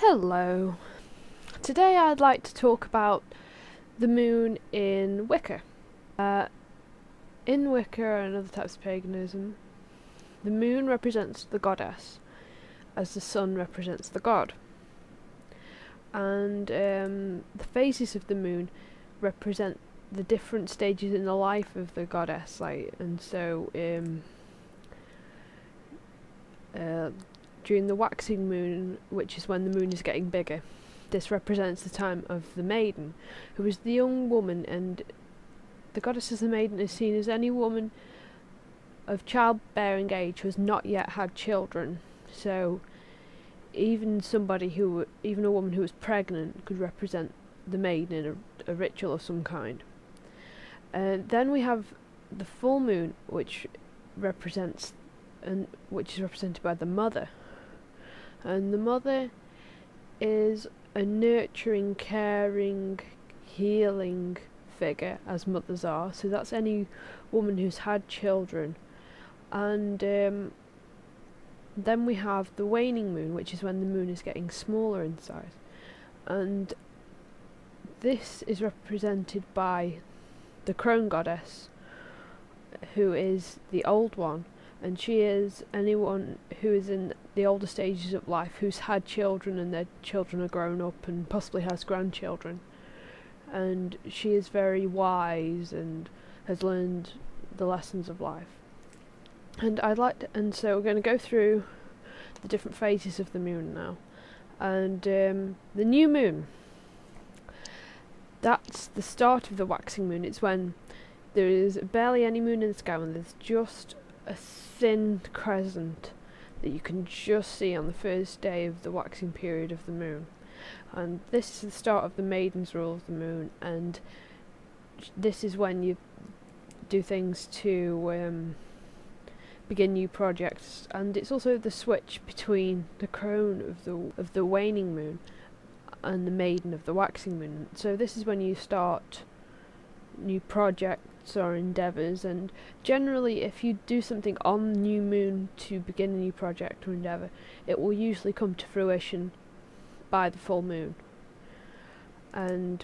Hello. Today I'd like to talk about the moon in Wicca. In Wicca and other types of paganism, the moon represents the goddess, as the sun represents the god. And the phases of the moon represent the different stages in the life of the goddess. During the waxing moon, which is when the moon is getting bigger, this represents the time of the maiden, who is the young woman, and the goddess as the maiden is seen as any woman of childbearing age who has not yet had children. So even a woman who is pregnant could represent the maiden in a ritual of some kind. Then we have the full moon, which is represented by the mother. And the mother is a nurturing, caring, healing figure, as mothers are. So that's any woman who's had children. And then we have the waning moon, which is when the moon is getting smaller in size. And this is represented by the crone goddess, who is the old one. And she is anyone who is in the older stages of life who's had children and their children are grown up and possibly has grandchildren. And she is very wise and has learned the lessons of life. And so we're going to go through the different phases of the moon now. And the new moon, that's the start of the waxing moon. It's when there is barely any moon in the sky, and there's just a thin crescent that you can just see on the first day of the waxing period of the moon. And this is the start of the maiden's rule of the moon, and this is when you do things to begin new projects. And it's also the switch between the crone of the waning moon and the maiden of the waxing moon. So this is when you start new projects or endeavours, and generally if you do something on new moon to begin a new project or endeavour, it will usually come to fruition by the full moon. And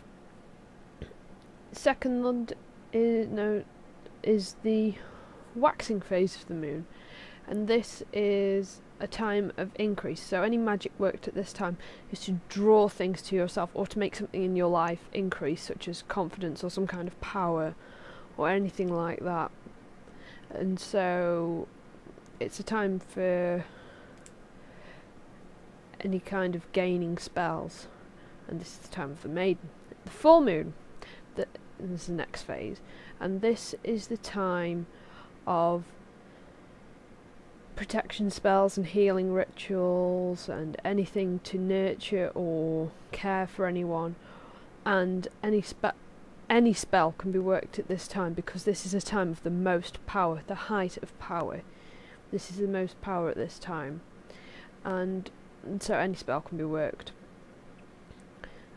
second is the waxing phase of the moon, and this is a time of increase. So any magic worked at this time is to draw things to yourself or to make something in your life increase, such as confidence or some kind of power or anything like that. And so it's a time for any kind of gaining spells, and this is the time of the maiden. The full moon, this is the next phase, and this is the time of protection spells and healing rituals and anything to nurture or care for anyone, and any spell can be worked at this time, because this is a time of the most power, the height of power. This is the most power at this time, and so any spell can be worked.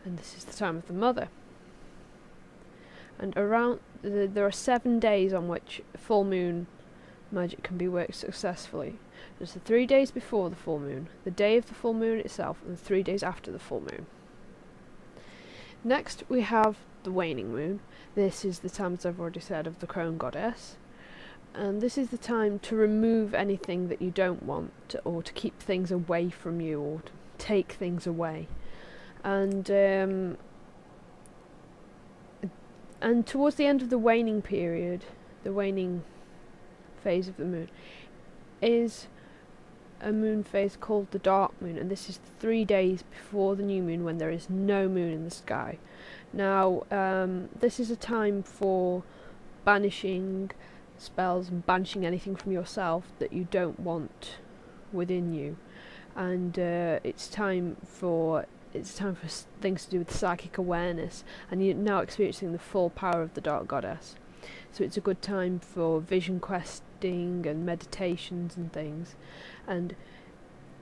And this is the time of the mother. And there are 7 days on which full moon magic can be worked successfully. There's the 3 days before the full moon, the day of the full moon itself, and the 3 days after the full moon. Next we have the waning moon. This is the time, as I've already said, of the crone goddess, and this is the time to remove anything that you don't want, or to keep things away from you, or to take things away. And towards the end of the waning period, the waning phase of the moon, is a moon phase called the dark moon, and this is 3 days before the new moon, when there is no moon in the sky. Now this is a time for banishing spells and banishing anything from yourself that you don't want within you, and it's time for things to do with psychic awareness, and you're now experiencing the full power of the dark goddess. So it's a good time for vision questing and meditations and things. And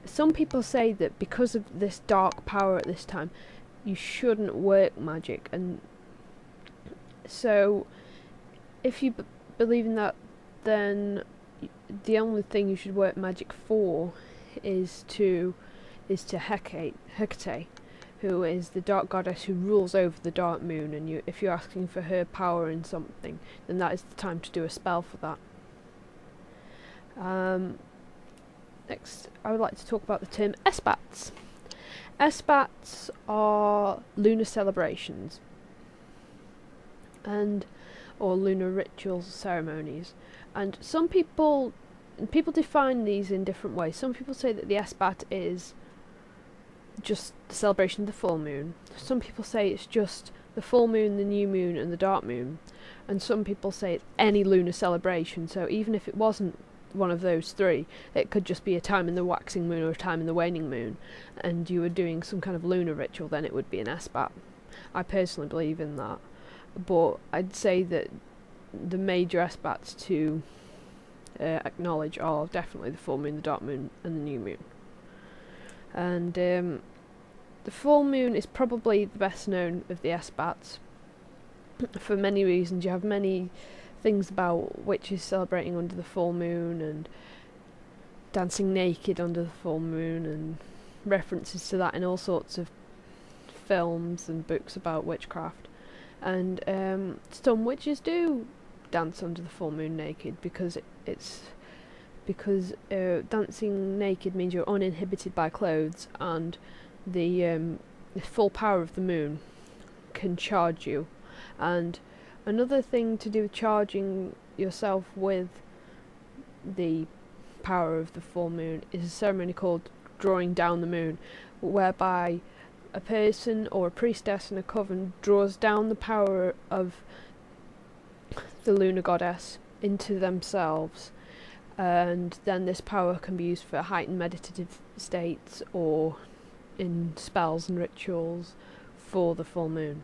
some people say that because of this dark power at this time, you shouldn't work magic. And so if you believe in that, then the only thing you should work magic for is to is to Hecate, who is the dark goddess who rules over the dark moon, and if you're asking for her power in something, then that is the time to do a spell for that. Next, I would like to talk about the term Esbats. Esbats are lunar celebrations or lunar rituals or ceremonies, and some people define these in different ways. Some people say that the Esbat is just the celebration of the full moon. Some people say it's just the full moon, the new moon, and the dark moon. And some people say it's any lunar celebration. So even if it wasn't one of those three, it could just be a time in the waxing moon or a time in the waning moon, and you were doing some kind of lunar ritual, then it would be an Esbat. I personally believe in that. But I'd say that the major Esbats to acknowledge are definitely the full moon, the dark moon, and the new moon. And the full moon is probably the best known of the Esbats for many reasons. You have many things about witches celebrating under the full moon and dancing naked under the full moon, and references to that in all sorts of films and books about witchcraft. And some witches do dance under the full moon naked because dancing naked means you're uninhibited by clothes, and the full power of the moon can charge you. And another thing to do with charging yourself with the power of the full moon is a ceremony called drawing down the moon, whereby a person or a priestess in a coven draws down the power of the lunar goddess into themselves, and then this power can be used for heightened meditative states or in spells and rituals for the full moon.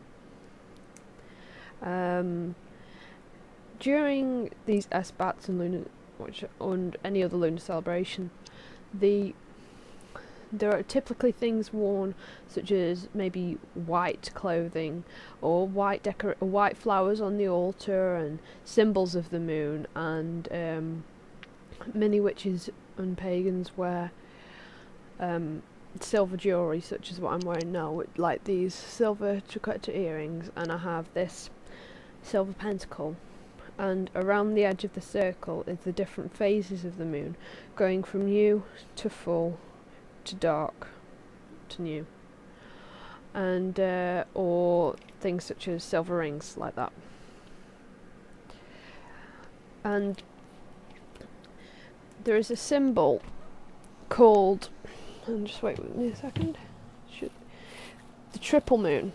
During these Esbats and any other lunar celebration, there are typically things worn such as maybe white clothing or white flowers on the altar and symbols of the moon, and many witches and pagans wear silver jewellery, such as what I'm wearing now, like these silver triquetra earrings, and I have this silver pentacle, and around the edge of the circle is the different phases of the moon, going from new to full to dark to new, and or things such as silver rings like that. And there is a symbol called, and just wait with me a second, the triple moon,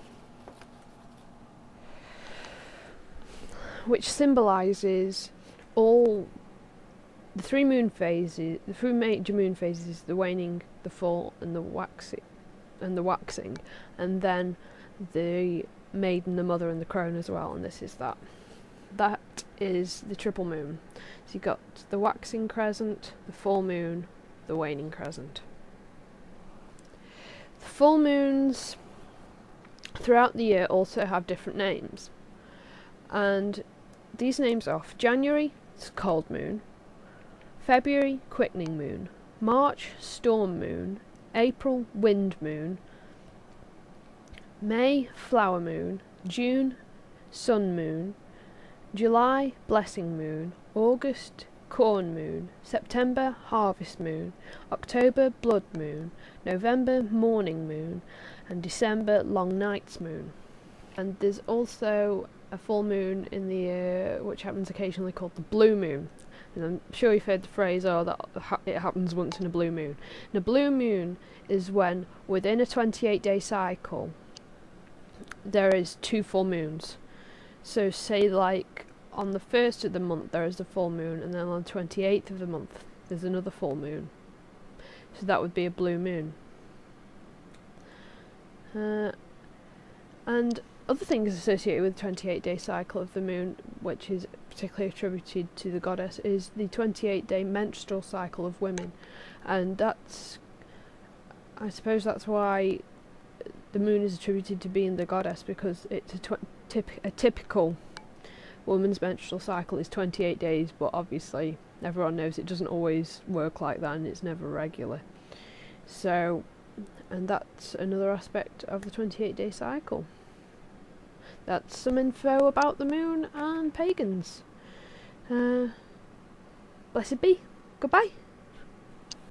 which symbolises all the three moon phases, the three major moon phases: the waning, the full, and the waxing, and then the maiden, the mother, and the crone as well. And this is that. That is the triple moon. So you've got the waxing crescent, the full moon, the waning crescent. The full moons throughout the year also have different names, and these names are: for January, it's cold moon; February, quickening moon; March, storm moon; April, wind moon; May, flower moon; June, sun moon; July, blessing moon; August, corn moon; September, harvest moon; October, blood moon; November, morning moon; and December, long night's moon. And there's also a full moon in the year which happens occasionally, called the blue moon. And I'm sure you've heard the phrase, it happens once in a blue moon. And a blue moon is when, within a 28-day cycle, there is two full moons. So say like on the 1st of the month there is a full moon, and then on the 28th of the month there's another full moon. So that would be a blue moon. And other things associated with the 28-day cycle of the moon, which is particularly attributed to the goddess, is the 28-day menstrual cycle of women. And I suppose that's why the moon is attributed to being the goddess, because it's a typical woman's menstrual cycle is 28 days, but obviously everyone knows it doesn't always work like that, and it's never regular. So And that's another aspect of the 28-day cycle. That's some info about the moon and pagans. Blessed be. Goodbye.